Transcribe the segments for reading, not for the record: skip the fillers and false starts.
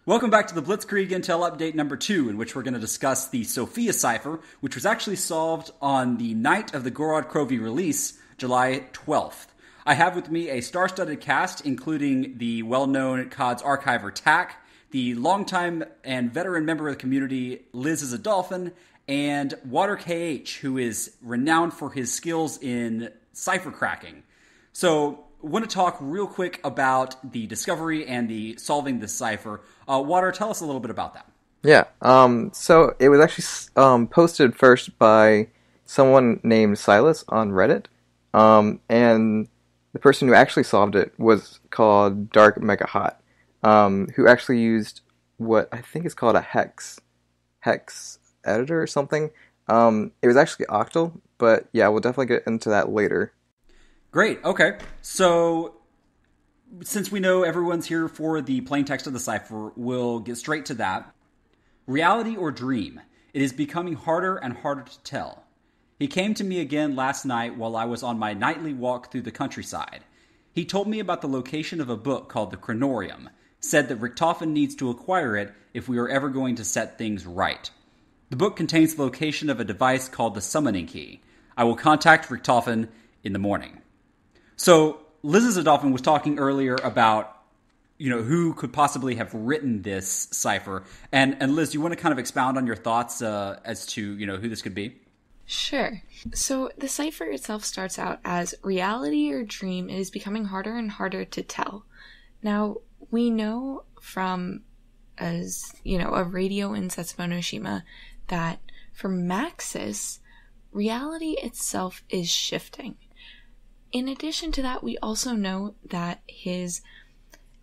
Welcome back to the Blitzkrieg Intel Update number 2, in which we're going to discuss the SOPHIA cipher, which was actually solved on the night of the Gorod Krovi release, July 12th. I have with me a star-studded cast, including the well-known COD's archiver Tak, the longtime and veteran member of the community Lizizadolphin, and WaterKH, who is renowned for his skills in cipher cracking. So, I want to talk real quick about the discovery and the solving this cipher. Water, tell us a little bit about that. Yeah, so it was actually posted first by someone named Silas on Reddit, and the person who actually solved it was called Dark Mega Hot, who actually used what I think is called a hex editor or something. It was actually Octal, but yeah, we'll definitely get into that later. Great, okay. So, since we know everyone's here for the plain text of the cipher, we'll get straight to that. Reality or dream? It is becoming harder and harder to tell. He came to me again last night while I was on my nightly walk through the countryside. He told me about the location of a book called the Chronorium, said that Richtofen needs to acquire it if we are ever going to set things right. The book contains the location of a device called the summoning key. I will contact Richtofen in the morning. So, Lizizadolphin was talking earlier about, who could possibly have written this cipher. And Liz, you want to kind of expound on your thoughts as to, who this could be? Sure. So, the cipher itself starts out as reality or dream. It is becoming harder and harder to tell. Now, we know from, a radio in Setsubo no Shima, that for Maxis, reality itself is shifting. In addition to that, we also know that his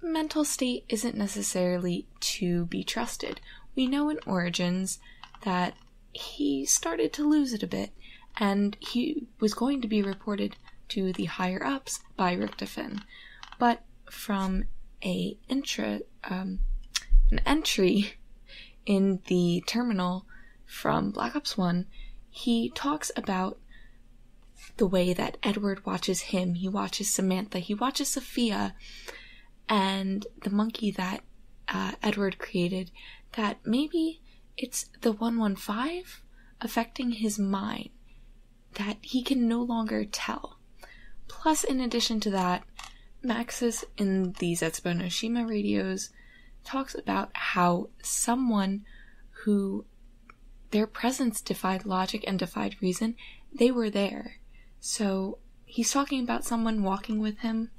mental state isn't necessarily to be trusted. We know in Origins that he started to lose it a bit, and he was going to be reported to the higher-ups by Richtofen. But from an entry in the terminal from Black Ops 1, he talks about the way that Edward watches him, he watches Samantha, he watches SOPHIA, and the monkey that Edward created, that maybe it's the 115 affecting his mind, that he can no longer tell. Plus, in addition to that, Maxis in the Setsubo no Shima radios talks about how someone who their presence defied logic and defied reason, they were there. So, he's talking about someone walking with him.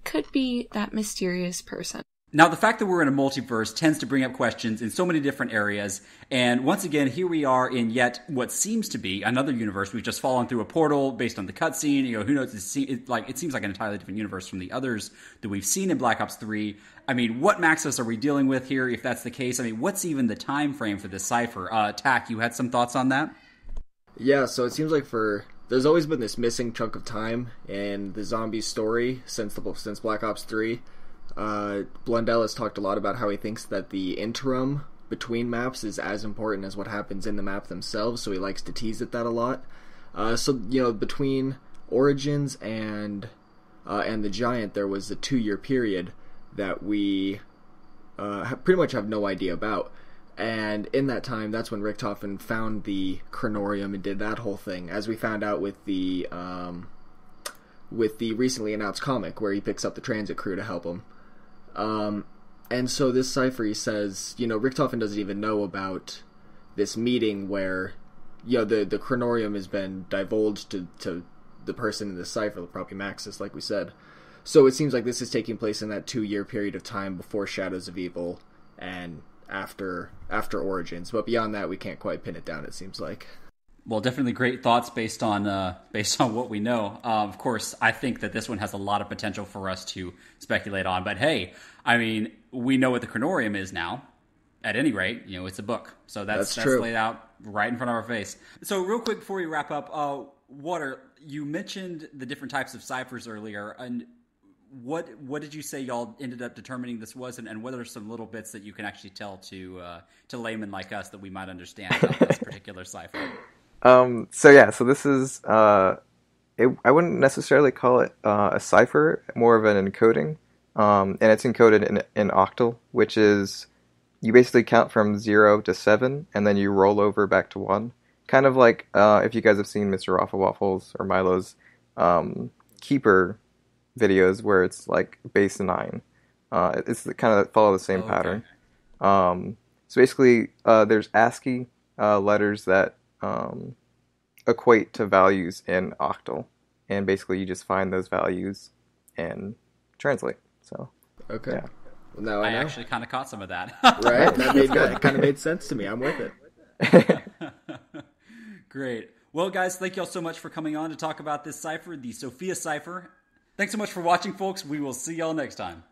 Could be that mysterious person. Now, the fact that we're in a multiverse tends to bring up questions in so many different areas. And once again, here we are in yet what seems to be another universe. We've just fallen through a portal based on the cutscene. Who knows? It seems like an entirely different universe from the others that we've seen in Black Ops 3. I mean, what Maxis are we dealing with here, if that's the case? I mean, what's even the time frame for this cipher? Tak, you had some thoughts on that? Yeah, so it seems like there's always been this missing chunk of time in the zombie story since Black Ops 3. Blundell has talked a lot about how he thinks that the interim between maps is as important as what happens in the map themselves, so he likes to tease at that a lot. Between Origins and the Giant, there was a 2-year period that we pretty much have no idea about. And in that time, that's when Richtofen found the Chronorium and did that whole thing, as we found out with the recently announced comic where he picks up the transit crew to help him. And so this cipher, he says, Richtofen doesn't even know about this meeting where, the Chronorium has been divulged to the person in the cipher, probably Maxis, like we said. So it seems like this is taking place in that 2-year period of time before Shadows of Evil and after Origins, but beyond that we can't quite pin it down, it seems like. Well, definitely great thoughts based on what we know. Of course, I think that this one has a lot of potential for us to speculate on, but hey, I mean, we know what the Chronorium is now. At any rate, it's a book, so that's laid out right in front of our face. So real quick before we wrap up, Water, you mentioned the different types of ciphers earlier, and what did you say y'all ended up determining this was, and what are some little bits that you can actually tell to laymen like us that we might understand about this particular cipher? So this is I wouldn't necessarily call it a cipher, more of an encoding. and it's encoded in octal, which is you basically count from 0 to 7, and then you roll over back to 1. Kind of like if you guys have seen Mr. Waffles or Milo's keeper videos, where it's like base 9. It's kind of follow the same pattern. So basically, there's ASCII letters that equate to values in octal, and basically you just find those values and translate. So okay, yeah. Well, now I know. actually kind of caught some of that. Right, that kind of made sense to me. I'm with it. Great. Well, guys, thank you all so much for coming on to talk about this cipher, the SOPHIA cipher. Thanks so much for watching, folks. We will see y'all next time.